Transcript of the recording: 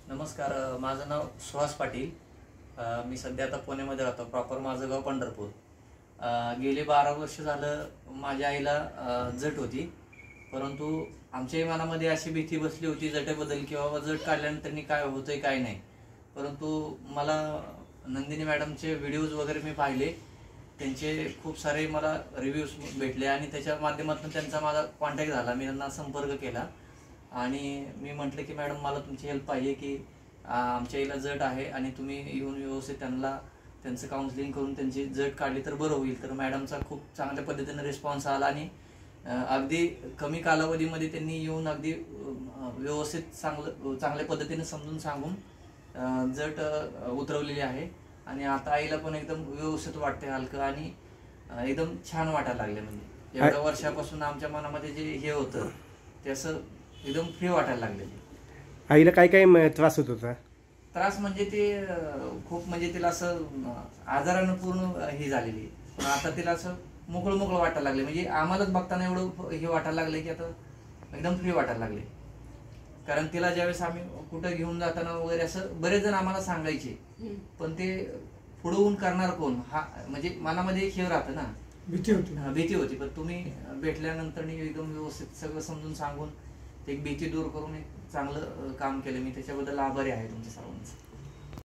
नमस्कार, माझं नाव सुहास पाटील. मी सध्या आता पुण्यामध्ये राहतो. प्रॉपर माझं गाव पंढरपूर. गेले 12 वर्ष झालं माझ्या आईला जट होती, परंतु आमच्याही मनामध्ये अशी भीती बसली होती जटेबद्दल की बाबा जट काढल्यानंतर काय होतंय काय नाही. परंतु मला नंदिनी मॅडमचे व्हिडिओज वगैरे मी पाहिले, त्यांचे खूप सारे मला रिव्ह्यूज भेटले आणि त्याच्या माध्यमातून त्यांचा माझा कॉन्टॅक्ट झाला. मी त्यांना संपर्क केला आणि मी म्हटलं की मॅडम मला तुमची हेल्प पाहिजे की आमच्या आईला जट आहे आणि तुम्ही येऊन व्यवस्थित त्यांचं काउन्सिलिंग करून त्यांची जट काढली तर बरं होईल. तर मॅडमचा खूप चांगल्या पद्धतीने रिस्पॉन्स आला आणि अगदी कमी कालावधीमध्ये त्यांनी येऊन अगदी व्यवस्थित चांगल्या पद्धतीने समजून सांगून जट उतरवलेली आहे आणि आता आईला पण एकदम व्यवस्थित वाटते, हलकं आणि एकदम छान वाटायला लागले. म्हणजे एवढ्या वर्षापासून आमच्या मनामध्ये जे हे होतं ते असं एकदम फ्री वाटायला लागले. आईला काय काय त्रास होत होता? त्रास म्हणजे ते खूप म्हणजे तिला असं आजारानं पूर्ण ही झालेली. आता तिला असं मोकळं वाटायला लागले. म्हणजे आम्हालाच बघताना एवढं हे वाटायला लागले की आता एकदम फ्री वाटायला लागले. कारण तिला ज्यावेळेस आम्ही कुठं घेऊन जाताना वगैरे असं बरेच जण आम्हाला सांगायचे, पण ते पुढे होऊन करणार कोण हा म्हणजे मनामध्ये एक हे राहतं ना, भीती होती. पण तुम्ही भेटल्यानंतर एकदम व्यवस्थित सगळं समजून सांगून एक भीती दूर करून एक चांगलं काम केलं. मी त्याच्याबद्दल आभारी आहे तुमच्या सर्वांचं.